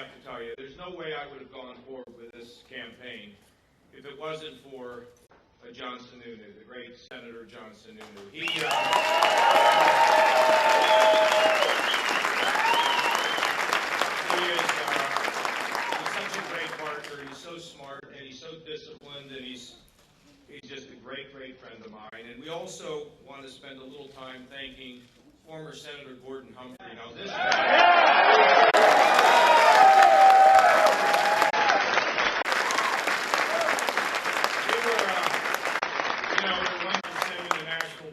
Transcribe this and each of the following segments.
have to tell you, there's no way I would have gone forward with this campaign if it wasn't for John Sununu, the great Senator John Sununu. He's such a great partner. He's so smart, and he's so disciplined, and he's just a great, great friend of mine. And we also want to spend a little time thanking former Senator Gordon Humphrey. Now, this guy...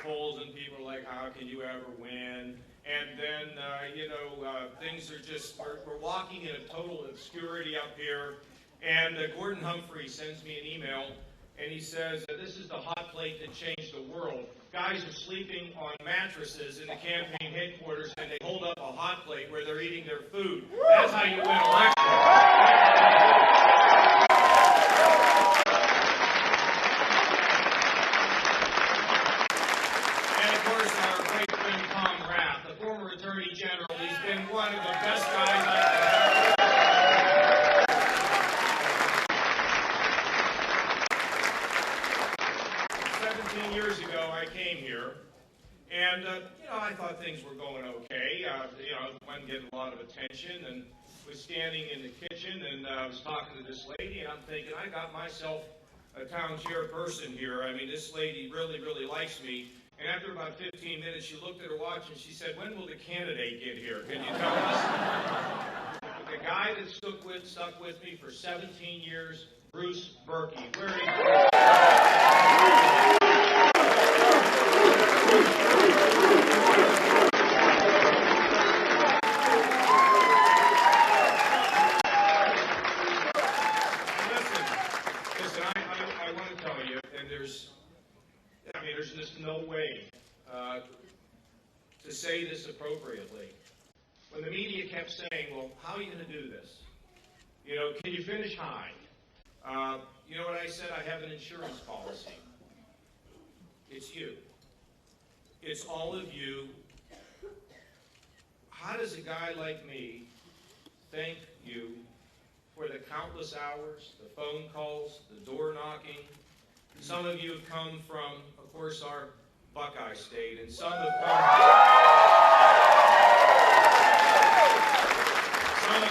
polls, and people are like, how can you ever win? And then, things are just, we're walking in a total obscurity up here. And Gordon Humphrey sends me an email, and he says, this is the hot plate that changed the world. Guys are sleeping on mattresses in the campaign headquarters, and they hold up a hot plate where they're eating their food. That's how you win elections. Attorney General. He's been one of the best guys I've ever. 17 years ago, I came here, and I thought things were going okay. Wasn't getting a lot of attention, and was standing in the kitchen, and I was talking to this lady, and I'm thinking, I got myself a town chairperson here. I mean, this lady really, really likes me. And after about 15 minutes, she looked at her watch and she said, when will the candidate get here? Can you tell us? The guy that stuck with me for 17 years, Bruce Berkey. Where are you? Listen, I want to tell you, and there's just no way to say this appropriately. When the media kept saying, well, how are you going to do this? Can you finish high? You know what I said? I have an insurance policy. It's you. It's all of you. How does a guy like me thank you for the countless hours, the phone calls, the door knocking? Some of you have come from, of course, our Buckeye State, and some have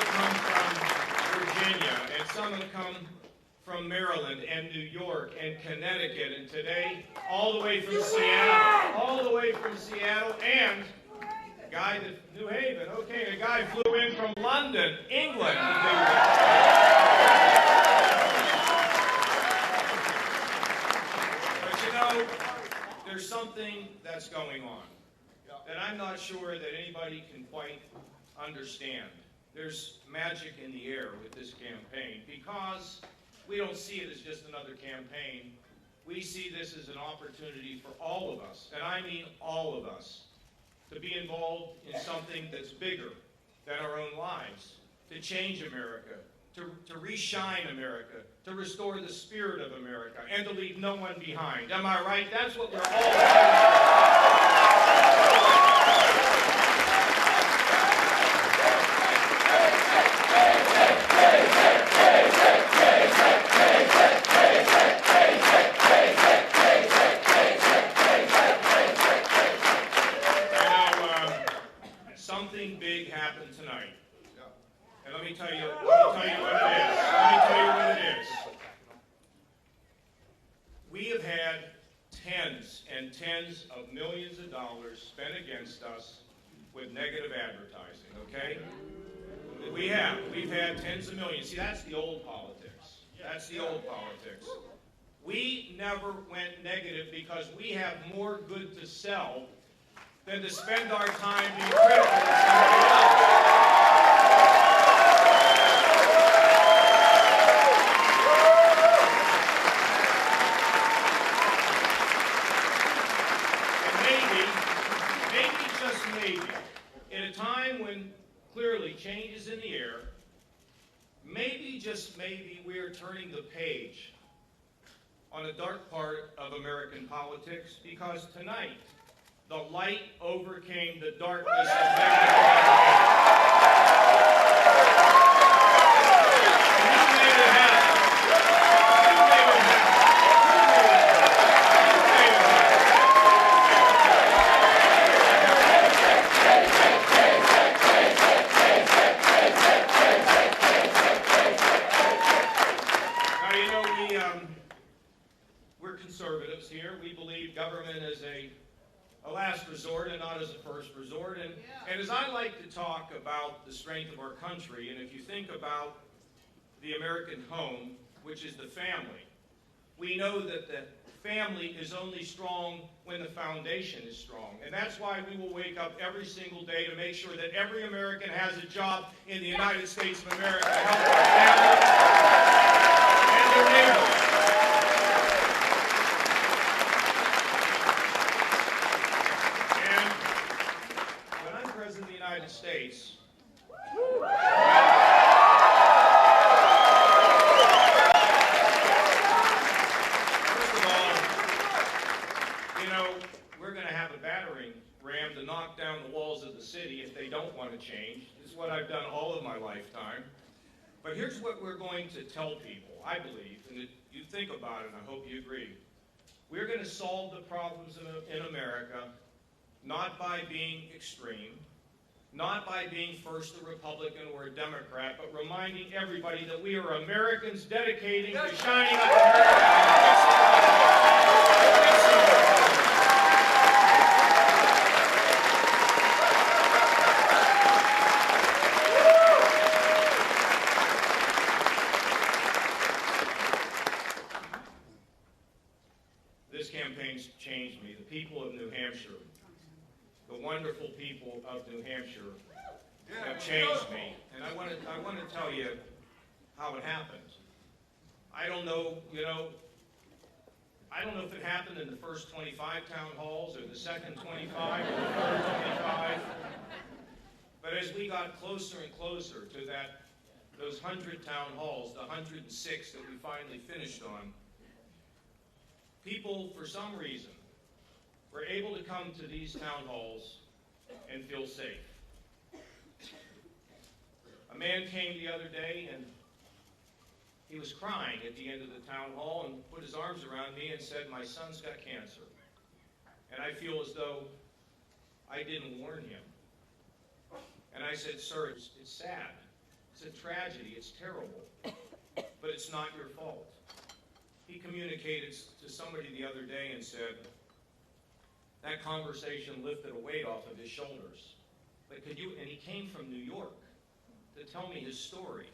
come from Virginia, and some have come from Maryland and New York and Connecticut, and today, all the way from Seattle, and a guy that, New Haven, okay, a guy flew in from London, England, to do that. There's something that's going on that I'm not sure that anybody can quite understand. There's magic in the air with this campaign because we don't see it as just another campaign. We see this as an opportunity for all of us, and I mean all of us, to be involved in something that's bigger than our own lives, to change America, to re-shine America, to restore the spirit of America, and to leave no one behind. Am I right? That's what we're all something big happened tonight. And let me tell you what it is. We have had tens and tens of millions of dollars spent against us with negative advertising, okay? We have. We've had tens of millions. See, that's the old politics. That's the old politics. We never went negative because we have more good to sell than to spend our time being critical of somebody else. In a time when clearly change is in the air, maybe, just maybe, we are turning the page on a dark part of American politics, because tonight the light overcame the darkness of negative politics. resort and not as a first resort. And as I like to talk about the strength of our country, and if you think about the American home, which is the family, we know that the family is only strong when the foundation is strong. And that's why we will wake up every single day to make sure that every American has a job in the United States of America to help our families and their neighbors. And when I'm President of the United States, to knock down the walls of the city if they don't want to change. This is what I've done all of my lifetime. But here's what we're going to tell people, I believe, and you think about it, and I hope you agree. We're going to solve the problems in America not by being extreme, not by being first a Republican or a Democrat, but reminding everybody that we are Americans dedicating to shining up America. This campaign's changed me. The people of New Hampshire, the wonderful people of New Hampshire have changed me. And I want to tell you how it happened. I don't know, I don't know if it happened in the first 25 town halls or the second 25 or the third 25. But as we got closer and closer to those 100 town halls, the 106 that we finally finished on, people, for some reason, were able to come to these town halls and feel safe. A man came the other day and he was crying at the end of the town hall and put his arms around me and said, "My son's got cancer." And I feel as though I didn't warn him. And I said, "Sir, it's sad. It's a tragedy. It's terrible. But it's not your fault." He communicated to somebody the other day and said, that conversation lifted a weight off of his shoulders. But and he came from New York to tell me his story.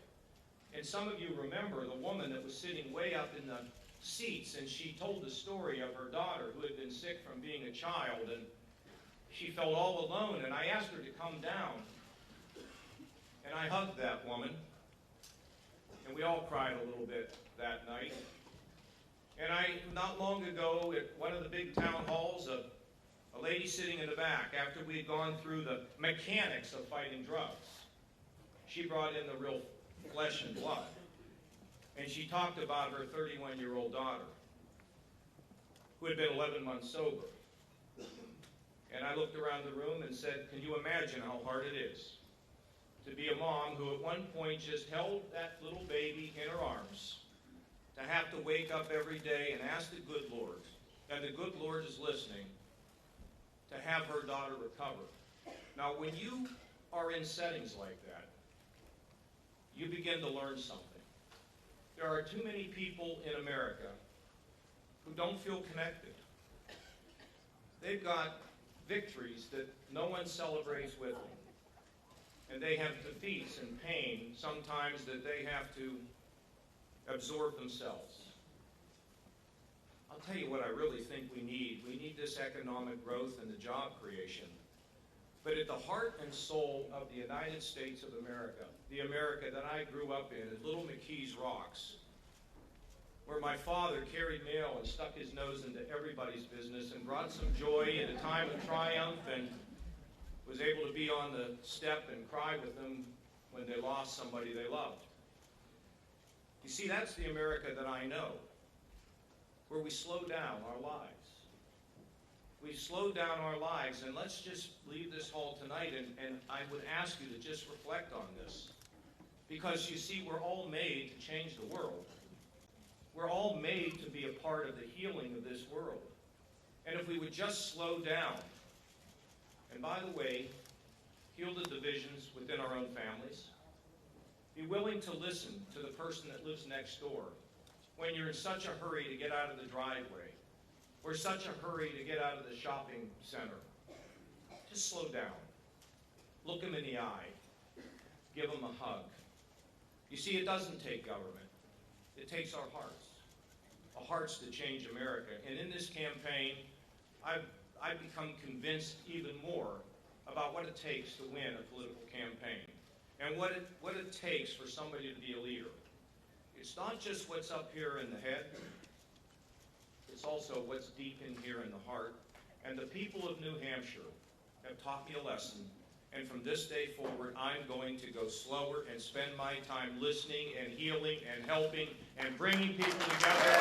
And some of you remember the woman that was sitting way up in the seats, and she told the story of her daughter who had been sick from being a child, and she felt all alone, and I asked her to come down. And I hugged that woman, and we all cried a little bit that night. And not long ago, at one of the big town halls, a lady sitting in the back, after we had gone through the mechanics of fighting drugs, she brought in the real flesh and blood. And she talked about her 31-year-old daughter, who had been 11 months sober. And I looked around the room and said, can you imagine how hard it is to be a mom who at one point just held that little baby in her arms, to have to wake up every day and ask the good Lord, and the good Lord is listening, to have her daughter recover. Now, when you are in settings like that, you begin to learn something. There are too many people in America who don't feel connected. They've got victories that no one celebrates with them. And they have defeats and pain sometimes that they have to absorb themselves. I'll tell you what I really think we need. We need this economic growth and the job creation. But at the heart and soul of the United States of America, the America that I grew up in, is Little McKee's Rocks, where my father carried mail and stuck his nose into everybody's business and brought some joy in a time of triumph, and was able to be on the step and cry with them when they lost somebody they loved. You see, that's the America that I know, where we slow down our lives. We slow down our lives, and let's just leave this hall tonight, and I would ask you to just reflect on this. Because you see, we're all made to change the world. We're all made to be a part of the healing of this world. And if we would just slow down, and by the way, heal the divisions within our own families, be willing to listen to the person that lives next door when you're in such a hurry to get out of the driveway, or such a hurry to get out of the shopping center, just slow down. Look them in the eye. Give them a hug. You see, it doesn't take government. It takes our hearts to change America. And in this campaign, I've become convinced even more about what it takes to win a political campaign and what it takes for somebody to be a leader. It's not just what's up here in the head. It's also what's deep in here in the heart. And the people of New Hampshire have taught me a lesson. And from this day forward, I'm going to go slower and spend my time listening and healing and helping and bringing people together.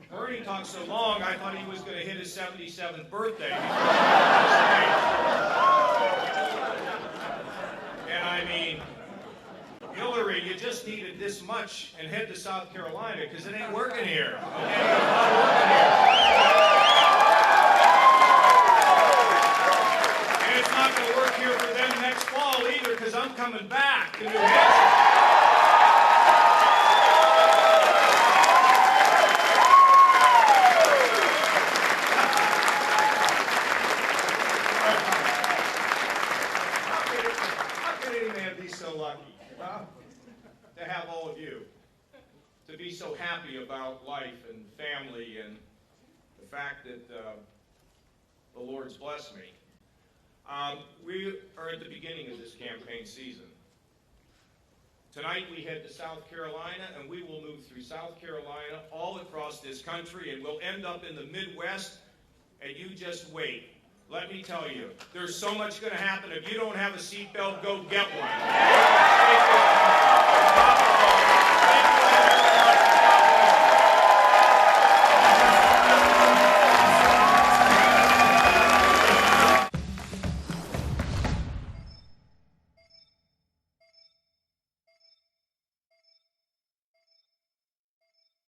Bernie talked so long, I thought he was going to hit his 77th birthday. And I mean, Hillary, you just needed this much and head to South Carolina because it ain't working here. Okay? It's not working here. And it's not going to work here for them next fall either because I'm coming back to New Hampshire. To have all of you to be so happy about life and family and the fact that the Lord's blessed me. We are at the beginning of this campaign season. Tonight we head to South Carolina, and we will move through South Carolina all across this country, and we'll end up in the Midwest, and you just wait. Let me tell you, there's so much going to happen. If you don't have a seatbelt, go get one.